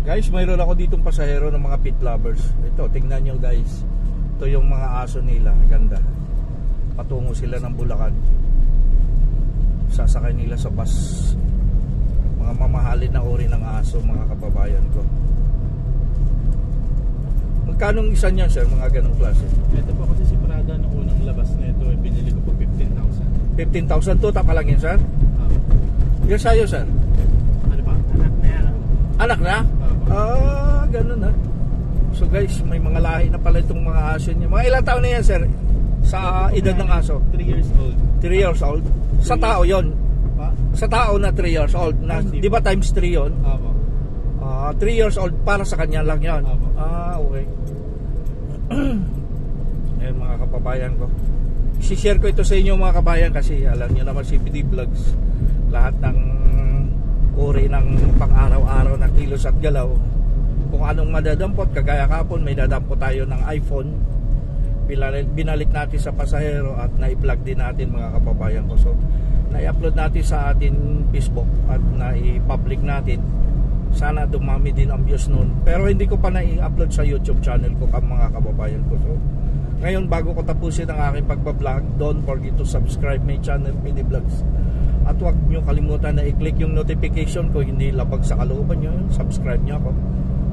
Guys, mayroon ako ditong pasahero ng mga pet lovers. Ito, tingnan nyo guys. Ito yung mga aso nila. Ganda. Patungo sila ng Bulacan. Sasakay nila sa bus. Mga mamahalin na uri ng aso, mga kababayan ko. Magkano isa niyan sir, mga ganong klase? Ito po kasi si Prada nung unang labas na ito, binili ko po 15,000. 15,000 to, pa lang yun sir? Yan sa'yo sir? Ano pa? Anak na yan. Anak na? Ganun na. So guys, may mga lahi na pala itong mga aso niya. Mga ilang taon na yan sir? Sa edad ng aso? 3 years old. 3 years old? Sa tao yon. Pa? Sa tao na 3 years old na, di ba times 3 yon? Opo. 3 years old para sa kanya lang yon. Okay. Ayan mga kababayan ko, i-share ko ito sa inyo mga kabayan kasi alam nyo naman si PD Vlogs, lahat ng uri ng pang-araw-araw na kilos at galaw, kung anong madadampot. Kagaya kapon may dadampot tayo ng iPhone, binalik natin sa pasahero at na-vlog din natin mga kababayan ko. So na-upload natin sa ating Facebook at na-public natin. Sana dumami din ang views nun. Pero hindi ko pa na-i-upload sa YouTube channel ko mga kababayan ko. So ngayon, bago ko tapusin ang aking pagbablog, don't forget to subscribe my channel PD Vlogs. At huwag nyo kalimutan na i-click yung notification ko. Hindi labag sa kalooban nyo, subscribe nyo ako.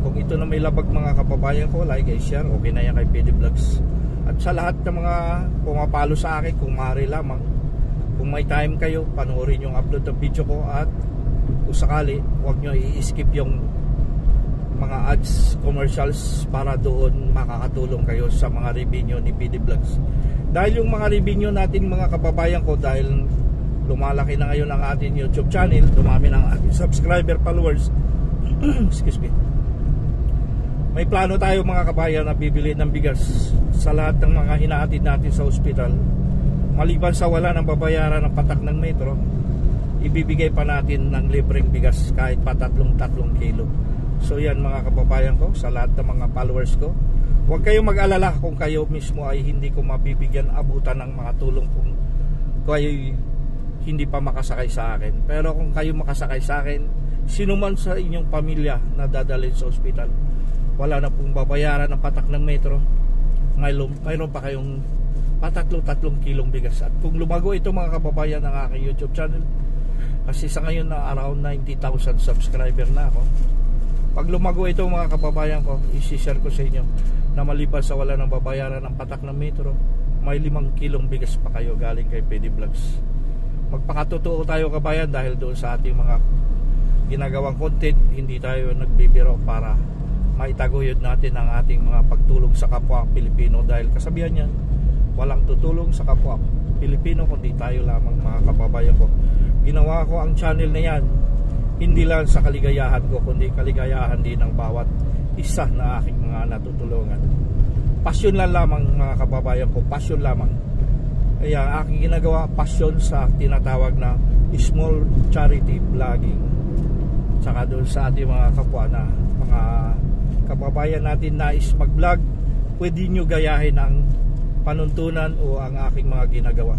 Kung ito na may labag mga kababayan ko, like and share, okay na yan kay PD Vlogs. At sa lahat ng mga pumapalo sa akin, kung maaari lamang, kung may time kayo, panoorin yung upload ng video ko. At kung sakali, huwag nyo i-skip yung mga ads, commercials, para doon makakatulong kayo sa mga revenue ni PD Vlogs. Dahil yung mga revenue natin mga kababayan ko, dahil lumalaki na ngayon ang ating YouTube channel, dumami ng ating subscriber, followers excuse me, may plano tayo mga kabayan na bibili ng bigas sa lahat ng mga hinahatid natin sa ospital. Maliban sa wala ng babayaran ng patak ng metro, ibibigay pa natin ng libreng bigas kahit pa 3 kilo. So yan mga kababayan ko, sa lahat ng mga followers ko, huwag kayong mag-alala kung kayo mismo ay hindi ko mabibigyan abutan ng mga tulong kung kayo hindi pa makasakay sa akin. Pero kung kayo makasakay sa akin, sino man sa inyong pamilya na dadalhin sa ospital, wala na pong babayaran ng patak ng metro, mayroon pa kayong 3 kilong bigas. At kung lumago ito mga kababayan ng aking YouTube channel, kasi sa ngayon na around 90,000 subscriber na ako, pag lumago ito mga kababayan ko, isi-share ko sa inyo na maliban sa wala ng babayaran ng patak ng metro, may 5 kilong bigas pa kayo galing kay PD Vlogs. Magpakatotoo tayo kabayan, dahil doon sa ating mga ginagawang content, hindi tayo nagbibiro para maitaguyod natin ang ating mga pagtulong sa kapwa Pilipino. Dahil kasabihan niyan, walang tutulong sa kapwa Pilipino kundi tayo lamang mga kababayan ko. Ginawa ko ang channel na yan hindi lang sa kaligayahan ko, kundi kaligayahan din ng bawat isa na aking mga natutulungan. Pasyon lang lamang mga kababayan ko, pasyon lamang. Kaya aking ginagawa, pasyon sa tinatawag na small charity vlogging. Tsaka doon sa ating mga kapwa na mga kababayan natin nais mag-vlog, pwede nyo gayahin ang panuntunan o ang aking mga ginagawa.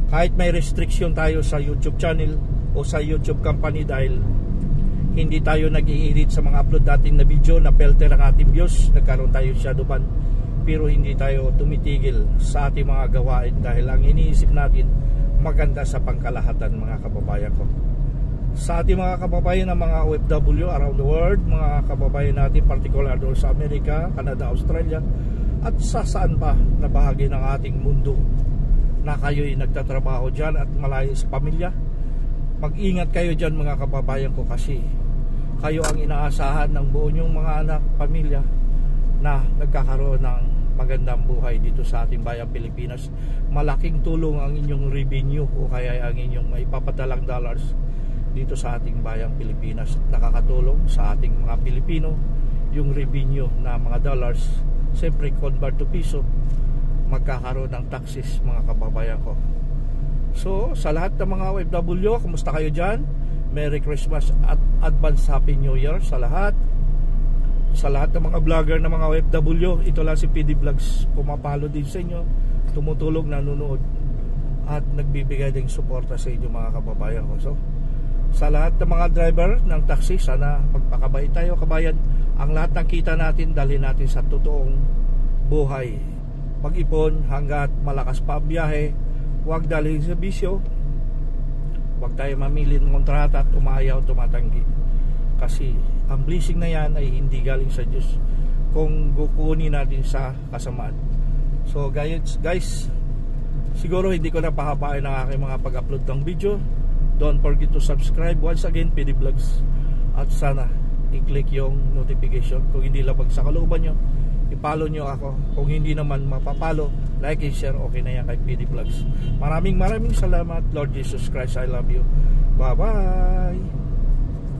Kahit may restriction tayo sa YouTube channel o sa YouTube company, dahil hindi tayo nag-i-edit sa mga upload dating na video na filter ang ating views, nagkaroon tayo shadow ban, pero hindi tayo tumitigil sa ating mga gawain dahil ang iniisip natin maganda sa pangkalahatan mga kababayan ko. Sa ating mga kababayan ng mga OFW around the world, mga kababayan natin particular doon sa Amerika, Canada, Australia at sa saan pa na bahagi ng ating mundo na kayo'y nagtatrabaho dyan at malayo sa pamilya, mag-ingat kayo dyan mga kababayan ko, kasi kayo ang inaasahan ng buo nyong mga anak, pamilya na nagkakaroon ng magandang buhay dito sa ating bayang Pilipinas. Malaking tulong ang inyong revenue o kaya ang inyong maipapadalang dollars dito sa ating bayang Pilipinas. Nakakatulong sa ating mga Pilipino yung revenue na mga dollars. Siyempre convert to piso, magkakaroon ng taxes mga kababayan ko. So sa lahat ng mga OFW, kumusta kayo dyan? Merry Christmas at Advance Happy New Year sa lahat. Sa lahat ng mga vlogger ng mga OFW, ito lang si PD Vlogs, pumapalo din sa inyo, tumutulong, nanonood at nagbibigay ding suporta sa inyo mga kababayan ko. So Sa lahat ng mga driver ng taxi, sana magpakabait tayo kabayan. Ang lahat ng kita natin, dalhin natin sa totoong buhay. Mag-ipon hanggat malakas pa ang biyahe. Huwag dalhin sa bisyo. Huwag tayo mamili ng kontrata at umayaw, tumatanggi. Kasi ang blessing na yan ay hindi galing sa Diyos kung kukunin natin sa kasamaan. So guys, siguro hindi ko na pahabain ang aking mga pag-upload ng video. Don't forget to subscribe once again, PD Vlogs. At sana i-click yung notification. Kung hindi labag sa kalooban nyo, i-follow nyo ako. Kung hindi naman mapapalo, like and share, okay na yan kay PD Vlogs. Maraming salamat. Lord Jesus Christ, I love you. Bye bye.